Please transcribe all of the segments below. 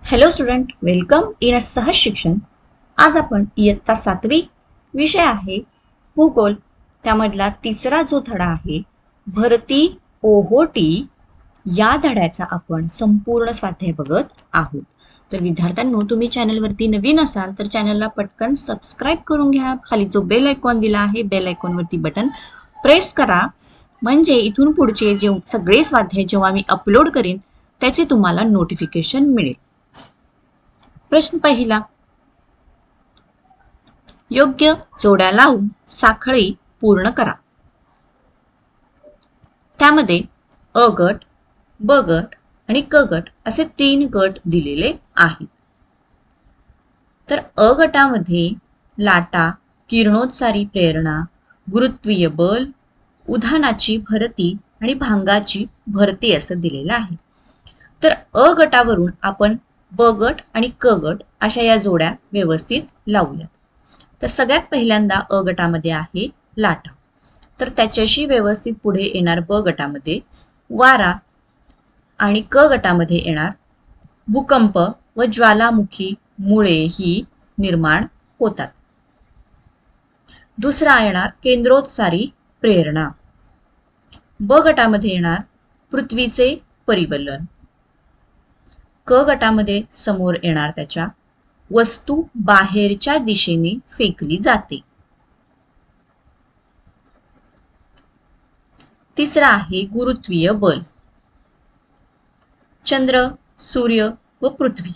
Hello student, welcome in अ सहज शिक्षण. आज आपण इयत्ता 7वी विषय आहे भूगोल. त्यामधला तिसरा जो धडा आहे भरती ओहोटी, या धड्याचा आपण संपूर्ण स्वाध्याय बघत आहोत. तर विद्यार्थ्यांनो, तुम्ही चॅनलवरती नवीन असाल तर चॅनलला पटकन सबस्क्राईब करून घ्या. खाली जो बेल आयकॉन दिला आहे बेल आयकॉनवरती बटन प्रेस करा, म्हणजे इथून पुढचे जे सगळे स्वाध्याय जेव्हा मी अपलोड करीन त्याचे तुम्हाला नोटिफिकेशन मिळेल. प्रश्न पहिला, योग्य जोड्या लावून साखळी पूर्ण करा. त्यामध्ये अ गट, ब गट आणि क गट असे 3 गट दिलेले आहेत. तर अ गटामध्ये लाटा, किरणोत्सारी प्रेरणा, गुरुत्वीय बल, उधाणाची भरती आणि भांगाची भरती असं दिलेलं आहे. तर अ गटावरून आपण ब गट आणि क गट अशा या जोड्या व्यवस्थित लावूयात. तर सगळ्यात पहिल्यांदा अ गटामध्ये आहे लाटा. तर त्याच्याशी व्यवस्थित पुढे येणार ब गटामध्ये वारा आणि क गटामध्ये येणार भूकंप व ज्वालामुखी मुळे ही निर्माण होतात. दुसरा येणार केंद्रोत्सारी प्रेरणा. ब गटामध्ये येणार पृथ्वीचे परिवलन. क गटामध्ये समोर येणार त्याच्या वस्तू बाहेरच्या दिशेने फेकली जाते. तिसरा आहे गुरुत्वीय बल. चंद्र, सूर्य व पृथ्वी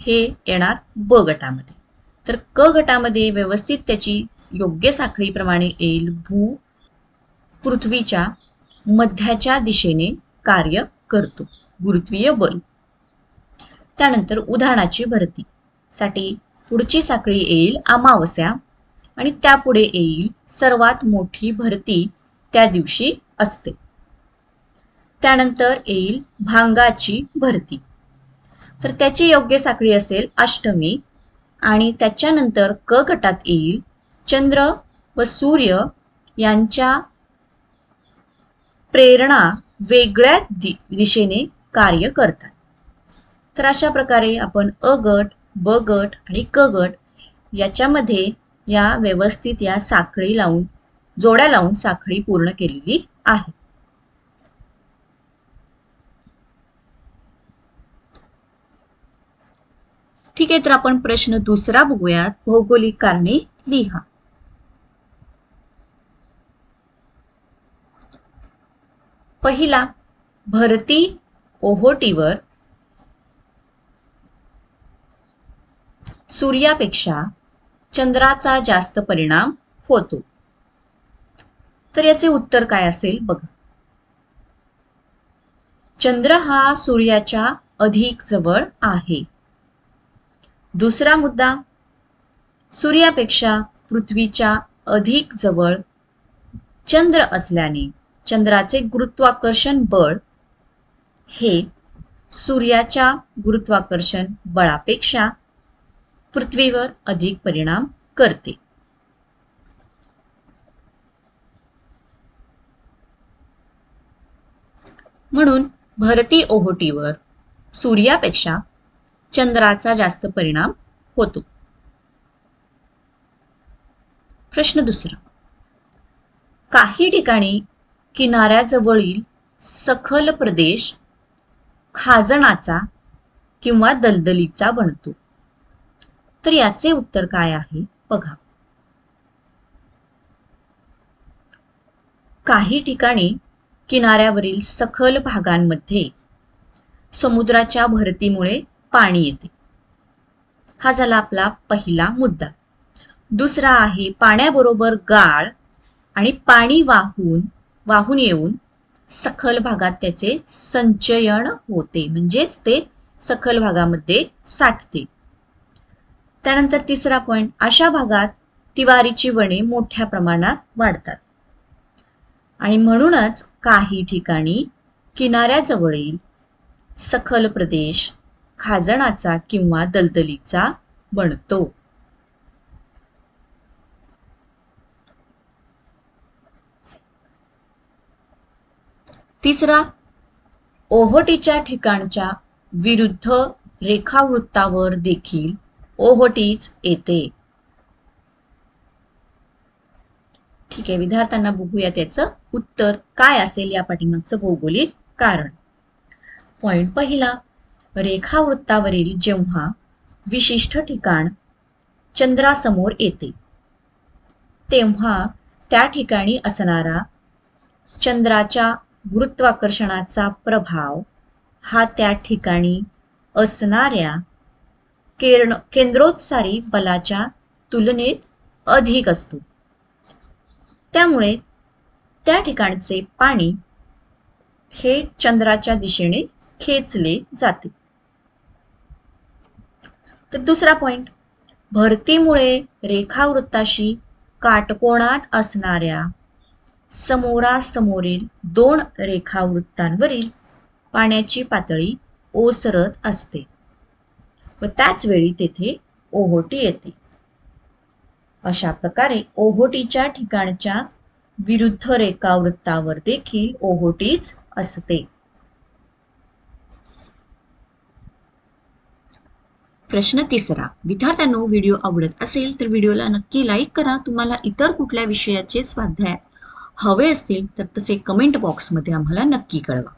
हे येणार ब गटामध्ये. तर क गटामध्ये व्यवस्थित त्याची योग्य साखळीप्रमाणे येईल भू पृथ्वीच्या मध्याच्या दिशेने कार्य करतो गुरुत्वीय बल. त्यानंतर उधाणाची भरती साठी पुढची साखळी येईल अमावस्या आणि त्यापुढे येईल सर्वात मोठी भरती त्या दिवशी असते. त्यानंतर येईल भांगाची भरती. तर त्याची योग्य साखळी असेल अष्टमी आणि त्याच्यानंतर क गटात येईल चंद्र व सूर्य यांच्या प्रेरणा वेगळ्या दिशेने कार्य करतात. तर अशा प्रकारे आपण अ गट, ब गट आणि क गट याच्यामध्ये या व्यवस्थित या साखळी लावून जोड्या लावून साखळी पूर्ण केलेली आहे. ठीक आहे, तर आपण प्रश्न दुसरा बघूयात. भौगोलिक कारणे लिहा. पहिला, भरती ओहोटीवर सूर्यापेक्षा चंद्राचा जास्त परिणाम होतो. तर याचे उत्तर काय असेल बघा. चंद्र हा सूर्याच्या अधिक जवळ आहे. दुसरा मुद्दा, सूर्यापेक्षा पृथ्वीच्या अधिक जवळ चंद्र असल्याने चंद्राचे गुरुत्वाकर्षण बळ हे सूर्याच्या गुरुत्वाकर्षण बळापेक्षा पृथ्वीवर अधिक परिणाम करते. म्हणून भरती ओहोटीवर सूर्यापेक्षा चंद्राचा जास्त परिणाम होतो. प्रश्न दुसरा, काही ठिकाणी किनाऱ्याजवळील सखल प्रदेश खाजणाचा किंवा दलदलीचा बनतो. तर याचे उत्तर काय आहे बघा. काही ठिकाणी किनाऱ्यावरील सखल भागांमध्ये समुद्राच्या भरतीमुळे पाणी येते. हा झाला आपला पहिला मुद्दा. दुसरा आहे पाण्याबरोबर गाळ आणि पाणी वाहून येऊन सखल भागात त्याचे संचयन होते, म्हणजेच ते सखल भागामध्ये साठते. त्यानंतर तिसरा पॉइंट, अशा भागात तिवारीची वने मोठ्या प्रमाणात वाढतात आणि म्हणूनच काही ठिकाणी किनाऱ्याजवळील सखल प्रदेश खाजणाचा किंवा दलदलीचा बनतो. तिसरा, ओहोटीच्या ठिकाणच्या विरुद्ध रेखावृत्तावर देखील ओहोटीच येते. ठीक आहे, विद्यार्थ्यांना बघूया त्याचं उत्तर काय असेल या पाठीमागचं भौगोलिक कारण. पॉइंट पहिला, रेखावृत्तावरील जेव्हा विशिष्ट ठिकाण चंद्रासमोर येते तेव्हा त्या ठिकाणी असणारा चंद्राच्या गुरुत्वाकर्षणाचा प्रभाव हा त्या ठिकाणी असणाऱ्या केंद्रोत्सारी बलाच्या तुलनेत अधिक असतो. त्यामुळे त्या ठिकाणचे पाणी हे चंद्राच्या दिशेने खेचले जाते. तर दुसरा पॉइंट, भरतीमुळे रेखावृत्ताशी काटकोनात असणाऱ्या समोरासमोरील दोन रेखावृत्तांवरील पाण्याची पातळी ओसरत असते व त्याच वेळी तेथे ओहोटी येते. अशा प्रकारे ओहोटीच्या ठिकाणच्या विरुद्ध रेखावृत्तावर देखील ओहोटीच असते. प्रश्न तिसरा, विद्यार्थ्यांनो व्हिडिओ आवडत असेल तर व्हिडिओला नक्की लाईक करा. तुम्हाला इतर कुठल्या विषयाचे स्वाध्याय हवे असतील तर तसे कमेंट बॉक्समध्ये आम्हाला नक्की कळवा.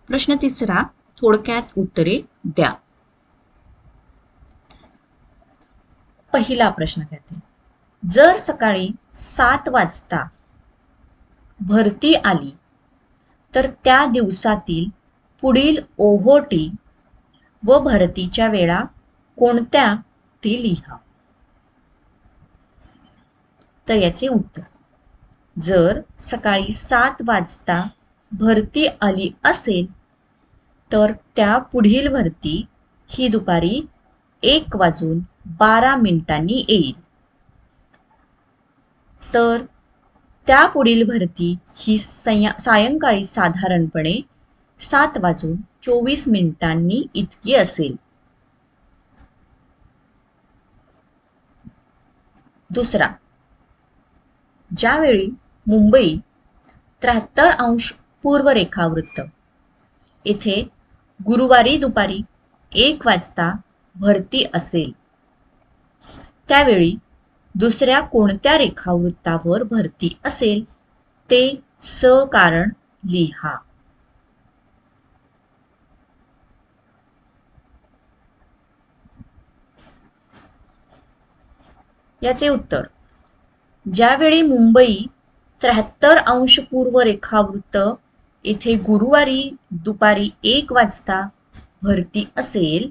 प्रश्न तिसरा, थोडक्यात उत्तरे द्या. पहिला प्रश्न त्यातील, जर सकाळी 7 वाजता भरती आली तर त्या दिवसातील पुढील ओहोटी व भरतीच्या वेळा कोणत्या ते लिहा. तर याचे उत्तर, जर सकाळी 7 वाजता भरती आली असेल तर त्या पुढील भरती ही दुपारी 1:12 येईल. तर त्या पुढील भरती ही सायंकाळी साधारणपणे 7:24 इतकी असेल. दुसरा, ज्यावेळी मुंबई 73° पूर्व रेखावृत्त येथे गुरुवारी दुपारी 1 वाजता भरती असेल त्यावेळी दुसऱ्या कोणत्या रेखावृत्तावर भरती असेल ते सकारण लिहा. याचे उत्तर, ज्यावेळी मुंबई 73° पूर्व रेखावृत्त येथे गुरुवारी दुपारी 1 वाजता भरती असेल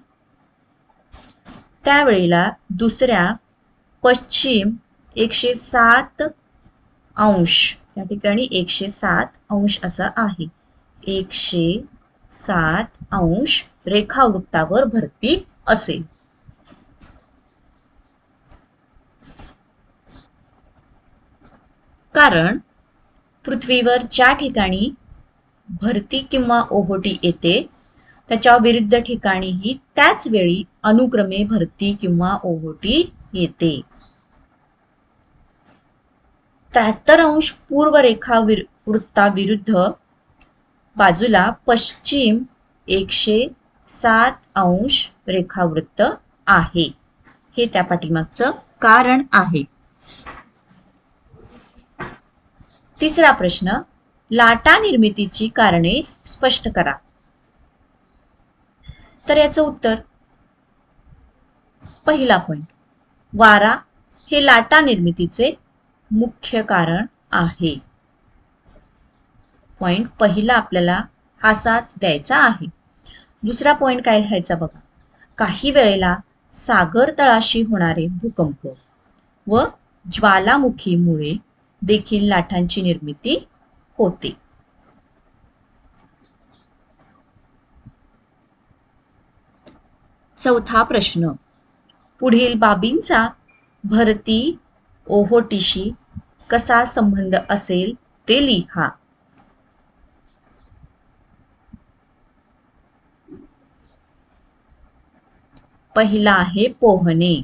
त्यावेळेला दुसऱ्या पश्चिम 107°, या ठिकाणी 107° असा आहे, 107° रेखावृत्तावर भरती असेल. कारण पृथ्वीवर ज्या ठिकाणी भरती किंवा ओहोटी येते त्याच्या विरुद्ध ठिकाणीही त्याच वेळी अनुक्रमे भरती किंवा ओहोटी येते. 73° पूर्व रेखावृत्ताविरुद्ध बाजूला पश्चिम 107° रेखावृत्त आहे. हे त्या पाठीमागचं कारण आहे. तिसरा प्रश्न, लाटा निर्मितीची कारणे स्पष्ट करा. तर याचं उत्तर, पहिला पॉइंट, वारा हे लाटा निर्मितीचे मुख्य कारण आहे. पॉइंट पहिला आपल्याला हाच द्यायचा आहे. दुसरा पॉइंट काय लिहायचा बघा, काही वेळेला सागर तळाशी होणारे भूकंप व ज्वालामुखीमुळे देखील लाटांची निर्मिती होते. चौथा प्रश्न, पुढील बाबींचा भरती ओहोटीशी कसा संबंध असेल ते लिहा. पहिला आहे पोहणे.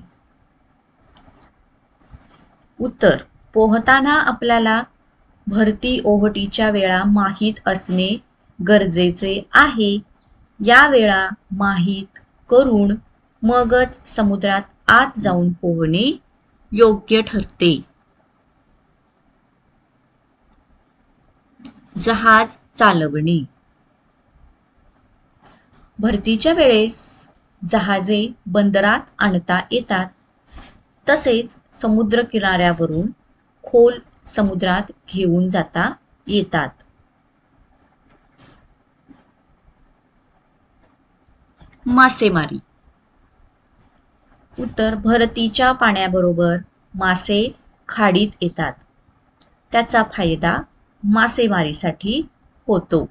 उत्तर, पोहताना आपल्याला भरती ओहोटीच्या वेळा माहीत असणे गरजेचे आहे. या वेळा माहीत करून मगच समुद्रात आत जाऊन पोहणे योग्य ठरते. जहाज चालवणे. भरतीच्या वेळेस जहाजे बंदरात आणता येतात. तसेच समुद्र किनाऱ्यावरून खोल समुद्रात घेऊन जाता येतात. मासेमारी. उत्तर, भरतीच्या पाण्याबरोबर मासे खाडीत येतात. त्याचा फायदा मासेमारीसाठी होतो.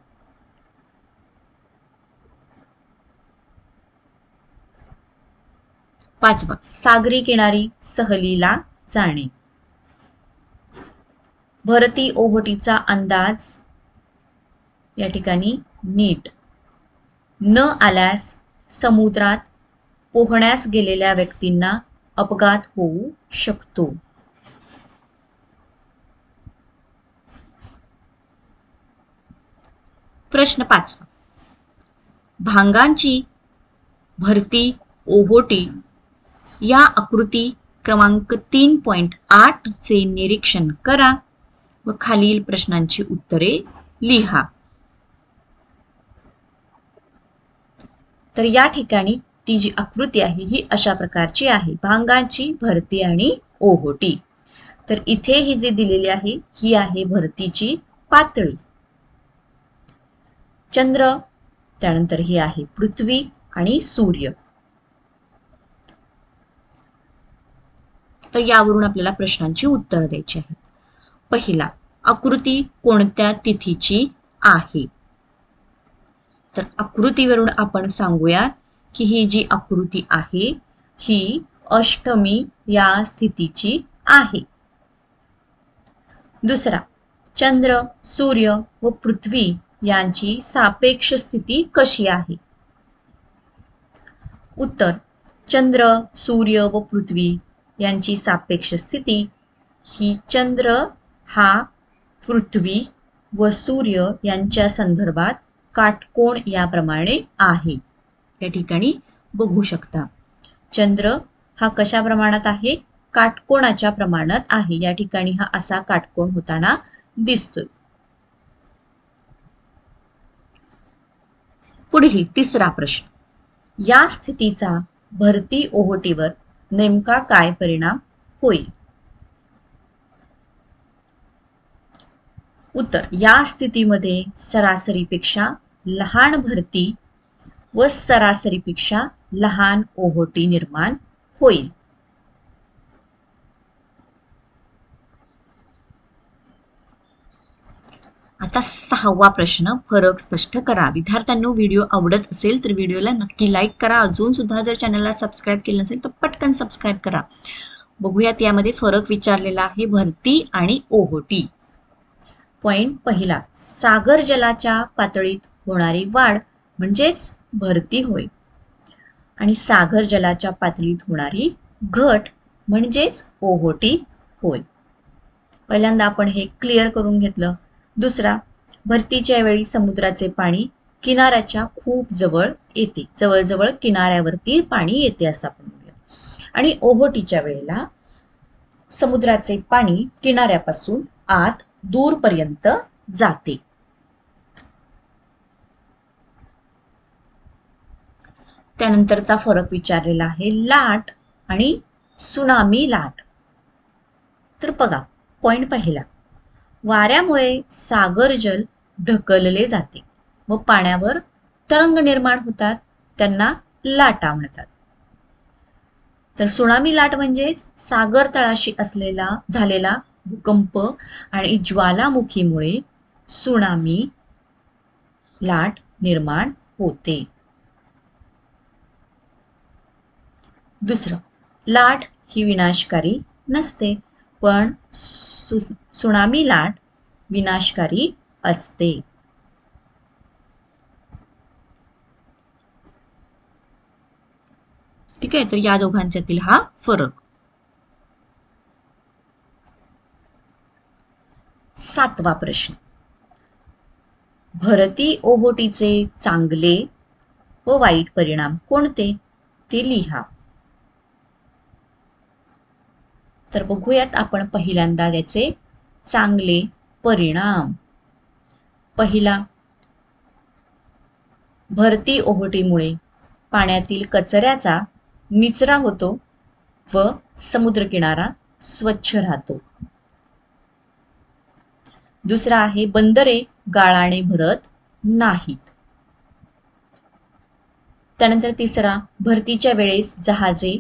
पाचवा, सागरी किनारी सहलीला जाणे. भरती ओहोटीचा अंदाज या ठिकाणी नीट न आल्यास समुद्रात पोहण्यास गेलेल्या व्यक्तींना अपघात होऊ शकतो. प्रश्न 5. भांगांची भरती ओहोटी या आकृती क्रमांक 3.8 चे निरीक्षण करा व खालील प्रश्नांची उत्तरे लिहा. तर या ठिकाणी ती जी आकृती आहे ही अशा प्रकारची आहे, भांगांची भरती आणि ओहोटी. तर इथे ही जी दिलेली आहे ही आहे भरतीची पातळी. चंद्र, त्यानंतर ही आहे पृथ्वी आणि सूर्य. तर यावरून आपल्याला प्रश्नांची उत्तर द्यायची आहेत. पहिला, आकृती कोणत्या तिथीची आहे? तर आकृतीवरून आपण सांगूयात की ही जी आकृती आहे ही अष्टमी या स्थितीची आहे. दुसरा, चंद्र, सूर्य व पृथ्वी यांची सापेक्ष स्थिती कशी आहे? उत्तर, चंद्र, सूर्य व पृथ्वी यांची सापेक्ष स्थिती ही चंद्र हा पृथ्वी व सूर्य यांच्या संदर्भात काटकोन याप्रमाणे आहे. या ठिकाणी बघू शकता चंद्र हा कशा प्रमाणात आहे? काटकोनाच्या प्रमाणात आहे. या ठिकाणी हा असा काटकोन होताना दिसतोय. पुढील तिसरा प्रश्न, या स्थितीचा भरती ओहोटीवर नेमका काय परिणाम होईल? उत्तर, या स्थितीमध्ये सरासरीपेक्षा लहान भरती व सरासरीपेक्षा लहान ओहोटी निर्माण होईल. आता 6वा प्रश्न, फरक स्पष्ट करा. विद्यार्थ्यांनो, व्हिडिओ आवडत असेल तर व्हिडिओला नक्की लाईक करा. अजून सुद्धा जर चॅनलला सबस्क्राईब केलं नसेल तर पटकन सबस्क्राईब करा. बघूयात यामध्ये फरक विचारलेला आहे भरती आणि ओहोटी. पॉइंट पहिला, सागर जलाच्या पातळीत होणारी वाढ म्हणजेच भरती होय आणि सागर जलाच्या पातळीत होणारी घट म्हणजेच ओहोटी होय. पहिल्यांदा आपण हे क्लिअर करून घेतलं. दुसरा, भरतीच्या वेळी समुद्राचे पाणी किनाऱ्याच्या खूप जवळ येते, जवळजवळ किनाऱ्यावरती पाणी येते असं आपण म्हणूया. आणि ओहोटीच्या वेळेला समुद्राचे पाणी किनाऱ्यापासून आत दूरपर्यंत जाते. त्यानंतरचा फरक विचारलेला आहे लाट आणि सुनामी लाट. तर बघा, पॉइंट पहिला, वाऱ्यामुळे सागर जल ढकलले जाते व पाण्यावर तरंग निर्माण होतात, त्यांना लाटा म्हणतात. तर सुनामी लाट म्हणजेच सागर तळाशी झालेला भूकंप आणि ज्वालामुखीमुळे सुनामी लाट निर्माण होते. दुसरं, लाट ही विनाशकारी नसते पण सुनामी लाट विनाशकारी असते. ठीक आहे, तर या दोघांच्यातील हा फरक. 7वा प्रश्न, भरती ओहोटीचे चांगले व वाईट परिणाम कोणते? ते लिहा. तर बघूयात आपण पहिल्यांदा याचे चांगले परिणाम. पहिला, भरती ओहोटीमुळे पाण्यातील कचऱ्याचा निचरा होतो व समुद्रकिनारा स्वच्छ राहतो. दुसरा आहे, बंदरे गाळाने भरत नाहीत. त्यानंतर तिसरा, भरतीच्या वेळेस जहाजे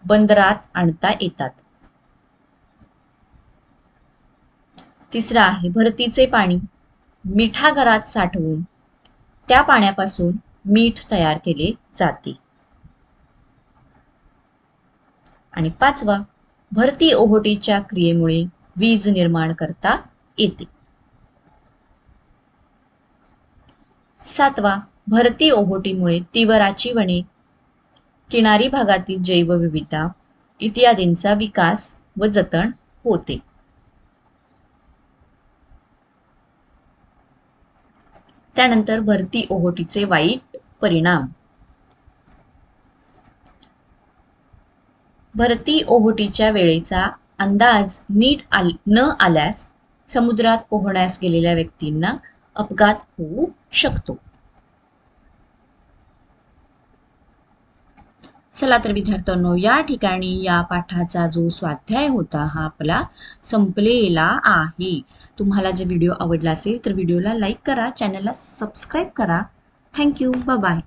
बंदरात आणता येतात. तिसरा आहे, भरतीचे पाणी मिठागरात साठवून त्या पाण्यापासून मीठ तयार केले जाते. आणि पाचवा, भरती ओहोटीच्या क्रियेमुळे वीज निर्माण करता येते. सातवा, भरती ओहोटीमुळे तिवराची वने, किनारी भागातील जैवविविधता इत्यादींचा विकास व जतन होते. त्यानंतर भरती ओहोटीचे वाईट परिणाम. भरती ओहोटीच्या वेळेचा अंदाज नीट न आल्यास समुद्रात पोहण्यास गेलेल्या व्यक्तींना अपघात होऊ शकतो. चला तर विद्यार्थ्यांनो, या ठिकाणी या पाठाचा जो स्वाध्याय होता हा आपला संपलेला आहे. तुम्हाला जर व्हिडिओ आवडला असेल तर व्हिडिओला लाईक करा, चॅनलला सबस्क्राईब करा. थँक्यू. Bye bye.